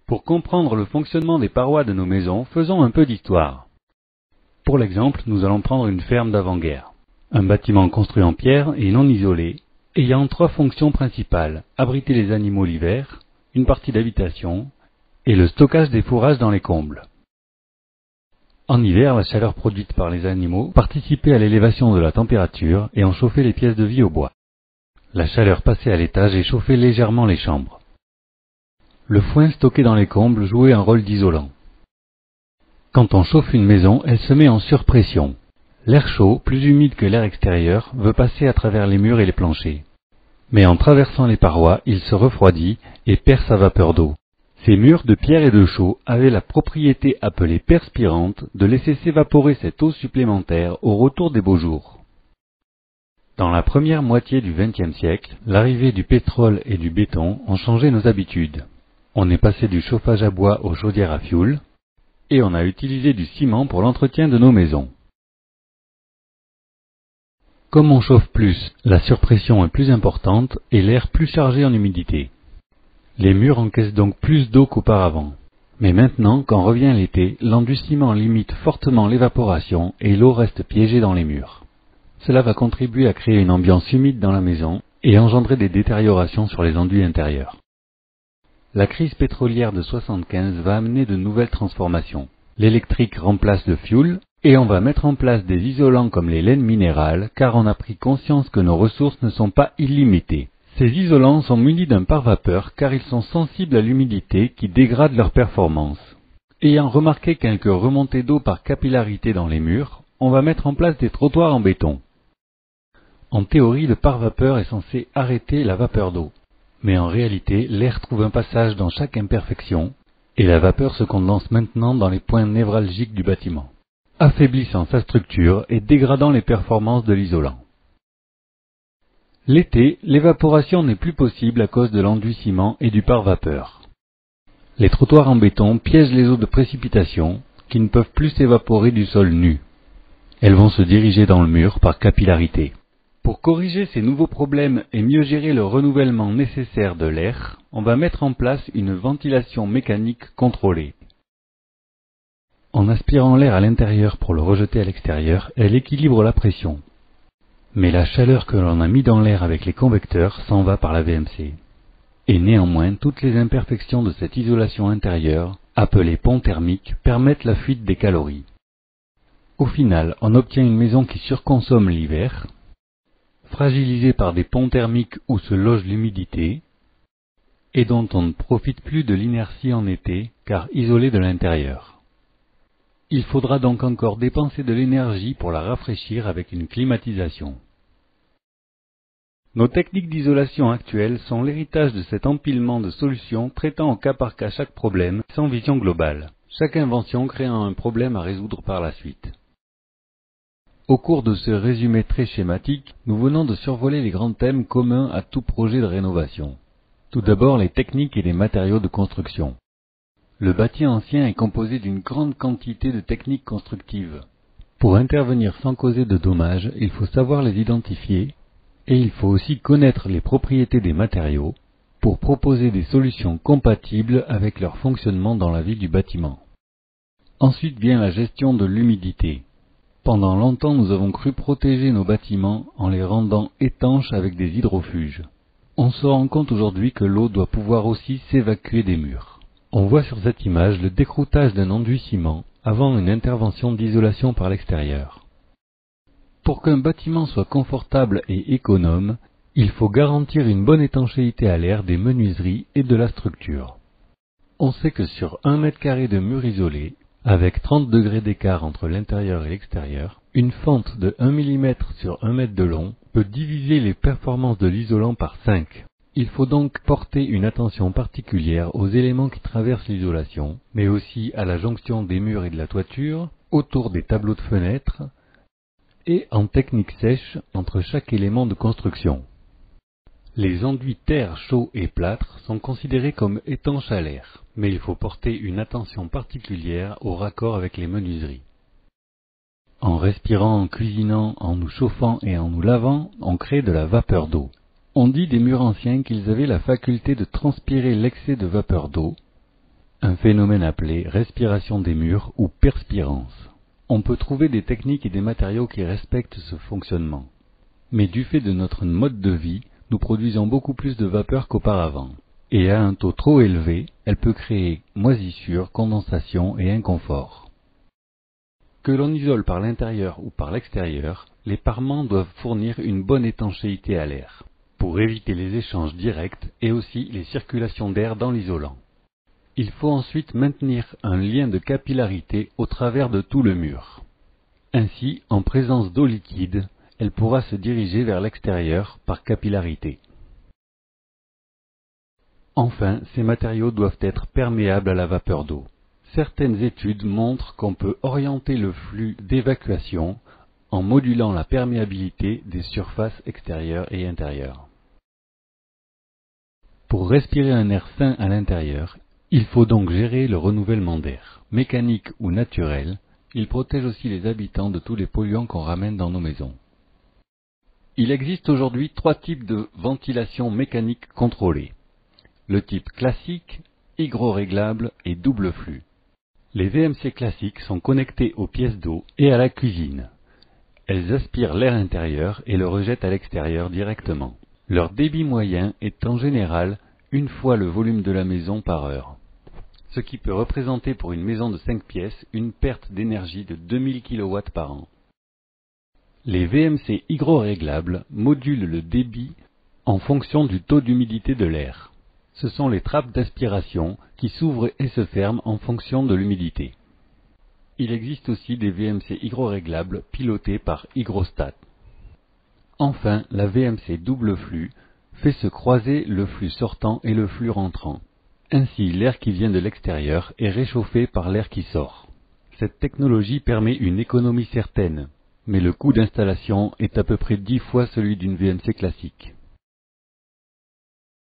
Pour comprendre le fonctionnement des parois de nos maisons, faisons un peu d'histoire. Pour l'exemple, nous allons prendre une ferme d'avant-guerre. Un bâtiment construit en pierre et non isolé, ayant trois fonctions principales: abriter les animaux l'hiver, une partie d'habitation et le stockage des fourrages dans les combles. En hiver, la chaleur produite par les animaux participait à l'élévation de la température et en chauffait les pièces de vie au bois. La chaleur passait à l'étage et chauffait légèrement les chambres. Le foin stocké dans les combles jouait un rôle d'isolant. Quand on chauffe une maison, elle se met en surpression. L'air chaud, plus humide que l'air extérieur, veut passer à travers les murs et les planchers. Mais en traversant les parois, il se refroidit et perd sa vapeur d'eau. Ces murs de pierre et de chaux avaient la propriété appelée perspirante de laisser s'évaporer cette eau supplémentaire au retour des beaux jours. Dans la première moitié du XXe siècle, l'arrivée du pétrole et du béton ont changé nos habitudes. On est passé du chauffage à bois aux chaudières à fioul, et on a utilisé du ciment pour l'entretien de nos maisons. Comme on chauffe plus, la surpression est plus importante et l'air plus chargé en humidité. Les murs encaissent donc plus d'eau qu'auparavant. Mais maintenant, quand revient l'été, l'endurcissement limite fortement l'évaporation et l'eau reste piégée dans les murs. Cela va contribuer à créer une ambiance humide dans la maison et engendrer des détériorations sur les enduits intérieurs. La crise pétrolière de 1975 va amener de nouvelles transformations. L'électrique remplace le fioul et on va mettre en place des isolants comme les laines minérales car on a pris conscience que nos ressources ne sont pas illimitées. Ces isolants sont munis d'un pare-vapeur car ils sont sensibles à l'humidité qui dégrade leur performance. Ayant remarqué quelques remontées d'eau par capillarité dans les murs, on va mettre en place des trottoirs en béton. En théorie, le pare-vapeur est censé arrêter la vapeur d'eau. Mais en réalité, l'air trouve un passage dans chaque imperfection et la vapeur se condense maintenant dans les points névralgiques du bâtiment, affaiblissant sa structure et dégradant les performances de l'isolant. L'été, l'évaporation n'est plus possible à cause de l'endurcissement et du pare-vapeur. Les trottoirs en béton piègent les eaux de précipitation qui ne peuvent plus s'évaporer du sol nu. Elles vont se diriger dans le mur par capillarité. Pour corriger ces nouveaux problèmes et mieux gérer le renouvellement nécessaire de l'air, on va mettre en place une ventilation mécanique contrôlée. En aspirant l'air à l'intérieur pour le rejeter à l'extérieur, elle équilibre la pression. Mais la chaleur que l'on a mis dans l'air avec les convecteurs s'en va par la VMC. Et néanmoins, toutes les imperfections de cette isolation intérieure, appelée pont thermique, permettent la fuite des calories. Au final, on obtient une maison qui surconsomme l'hiver, fragilisée par des ponts thermiques où se loge l'humidité, et dont on ne profite plus de l'inertie en été, car isolée de l'intérieur. Il faudra donc encore dépenser de l'énergie pour la rafraîchir avec une climatisation. Nos techniques d'isolation actuelles sont l'héritage de cet empilement de solutions traitant au cas par cas chaque problème sans vision globale, chaque invention créant un problème à résoudre par la suite. Au cours de ce résumé très schématique, nous venons de survoler les grands thèmes communs à tout projet de rénovation. Tout d'abord, les techniques et les matériaux de construction. Le bâti ancien est composé d'une grande quantité de techniques constructives. Pour intervenir sans causer de dommages, il faut savoir les identifier et il faut aussi connaître les propriétés des matériaux pour proposer des solutions compatibles avec leur fonctionnement dans la vie du bâtiment. Ensuite vient la gestion de l'humidité. Pendant longtemps, nous avons cru protéger nos bâtiments en les rendant étanches avec des hydrofuges. On se rend compte aujourd'hui que l'eau doit pouvoir aussi s'évacuer des murs. On voit sur cette image le décroûtage d'un enduit ciment avant une intervention d'isolation par l'extérieur. Pour qu'un bâtiment soit confortable et économe, il faut garantir une bonne étanchéité à l'air des menuiseries et de la structure. On sait que sur 1 mètre carré de mur isolé, avec 30 degrés d'écart entre l'intérieur et l'extérieur, une fente de 1 mm sur 1 mètre de long peut diviser les performances de l'isolant par 5. Il faut donc porter une attention particulière aux éléments qui traversent l'isolation, mais aussi à la jonction des murs et de la toiture, autour des tableaux de fenêtres, et en technique sèche entre chaque élément de construction. Les enduits terre, chaux et plâtre sont considérés comme étanches à l'air, mais il faut porter une attention particulière au raccord avec les menuiseries. En respirant, en cuisinant, en nous chauffant et en nous lavant, on crée de la vapeur d'eau. On dit des murs anciens qu'ils avaient la faculté de transpirer l'excès de vapeur d'eau. un phénomène appelé respiration des murs ou perspirance. On peut trouver des techniques et des matériaux qui respectent ce fonctionnement. Mais du fait de notre mode de vie, nous produisons beaucoup plus de vapeur qu'auparavant. Et à un taux trop élevé, elle peut créer moisissure, condensation et inconfort. Que l'on isole par l'intérieur ou par l'extérieur, les parements doivent fournir une bonne étanchéité à l'air, pour éviter les échanges directs et aussi les circulations d'air dans l'isolant. Il faut ensuite maintenir un lien de capillarité au travers de tout le mur. Ainsi, en présence d'eau liquide, elle pourra se diriger vers l'extérieur par capillarité. Enfin, ces matériaux doivent être perméables à la vapeur d'eau. Certaines études montrent qu'on peut orienter le flux d'évacuation en modulant la perméabilité des surfaces extérieures et intérieures. Pour respirer un air sain à l'intérieur, il faut donc gérer le renouvellement d'air. Mécanique ou naturel, il protège aussi les habitants de tous les polluants qu'on ramène dans nos maisons. Il existe aujourd'hui 3 types de ventilation mécanique contrôlée. Le type classique, hygroréglable et double flux. Les VMC classiques sont connectés aux pièces d'eau et à la cuisine. Elles aspirent l'air intérieur et le rejettent à l'extérieur directement. Leur débit moyen est en général une fois le volume de la maison par heure, ce qui peut représenter pour une maison de 5 pièces une perte d'énergie de 2000 kW par an. Les VMC hygroréglables modulent le débit en fonction du taux d'humidité de l'air. Ce sont les trappes d'aspiration qui s'ouvrent et se ferment en fonction de l'humidité. Il existe aussi des VMC hygroréglables pilotés par hygrostat. Enfin, la VMC double flux fait se croiser le flux sortant et le flux rentrant. Ainsi, l'air qui vient de l'extérieur est réchauffé par l'air qui sort. Cette technologie permet une économie certaine, mais le coût d'installation est à peu près 10 fois celui d'une VMC classique.